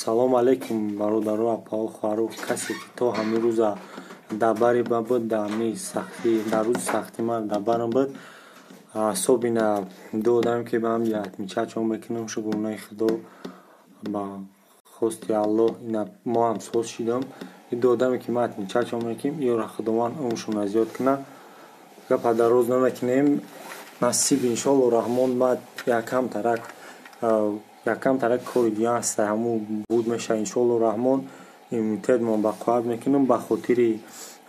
Салом алейкум бародару апао хоҳару касе ки то ҳамин рӯза дар бари ман буд, дар рӯзи сахти ман дар барам буд. Собина ду одаме ки ба ҳам ятмичачон мекунем шукрунаи худо ба хости Аллоҳ мо ҳам соз шидам. Ду одаме ки ма ятмичачон мекунем иёра худованд умршона зиёд кунад. Гапа дароз намекунем. Насиб иншоалло раҳмон ма якам тарак кори дига аст ҳамун буд меша иншоалло раҳмон. Иммунитет мо бақоят мекунем ба хотири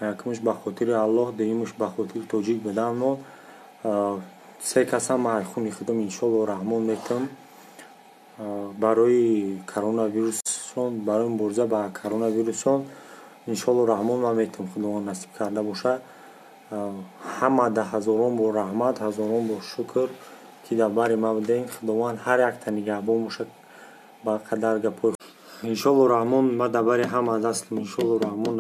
якумш ба хотири Аллоҳ, дуюмаш ба хотири тоҷик беданмон. се каса ма хуни худам иншоалло раҳмон метавам барои коронавирусон, барои мубориза ба коронавирусон иншоалло раҳмон ма метавам, худованд насиб карда боша. ҳама да ҳазорон бор раҳмат, ҳазорон бор шукр ки дар бари ма будем. худованд ҳар якта нигаҳбон бошад ба қадар гапои иншоалло раҳмон ма дар бари ҳама дастам. иншоалло раҳмон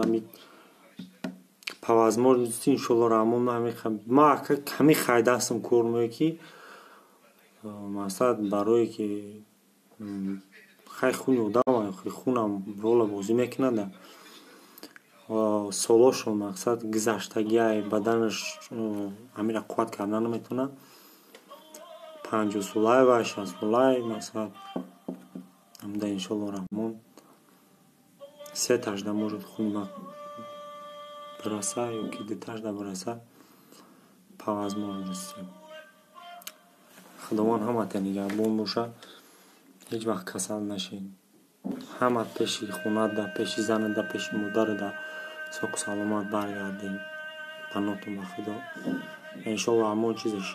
по возможности иншоалло раҳмон ма ҳамин қайда ҳастам кор меоям ки мақсад барое ки хай хуни одам хунам рола бозӣ мекунад. солошон мақсад гузаштагиай баданаш ҳамира қувват кардан наметавонад. 50-солаи ва 60-солаи мақсад ҳамда иншоалло раҳмон сеташ да может хуни ма برسه یا که دیتش دا برسه پاوز مونسیم. خداوند همه تا نگهبان باشه، هیچ وقت کسل نشین. همه پیشی خونه دا، پیشی زن دا، پیشی مادر دا ساق سلامت برگردیم. پناهتون به خدا. انشالله همون چیزش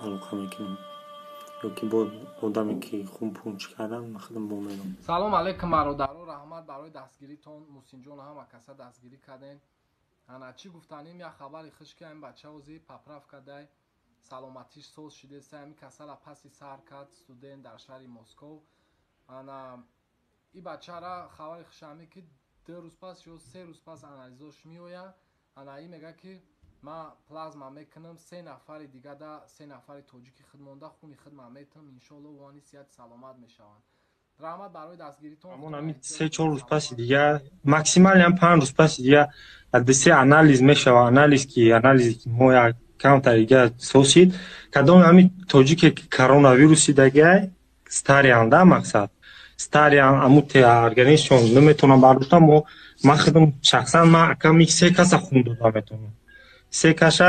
علاقه میکنم. یا که با آدمی که خون پونچ کردن مخدم با میرم. سلام علیکم برادران، رحمت برای دستگیریتون. محسن جان همه کسا دستگیری کردین. انا چی گفتنیم یا خبری خوش که این بچه وزی پاپراف کرده سلامتیش سوز شده سمی کسل پسی سر کرد استودنت در شهر مسکو. انا این بچه را خبری خوشمی که 2 روز پس یا 3 روز پس آنالیزش میویا. انا این میگه که ما پلازما میکنم 3 نفر دیگه دا 3 نفر توجیکی خدمانده خونی خدمت میتونم انشالله وانی صحت سلامت میشوند. رحمت برای دستگیریتون. همون همین 3-4 روز پس دیگه ماکسیمال هم 5 روز پس دیگه دسته آنالیز میشه. آنالیزی که ما کم دیگه سوسید کدام همین توجیکی که کرونا ویروسی دیگه استاریان دا مقصد استاریان اموت ارگانیسم نمیتونم برداشتم و ما خودم شخصا ما کمی 3 کس خون دادم میتونم 3 کس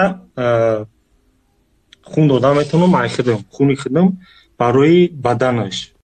خون دادم میتونم ما خودم خونی خودم برای بدنش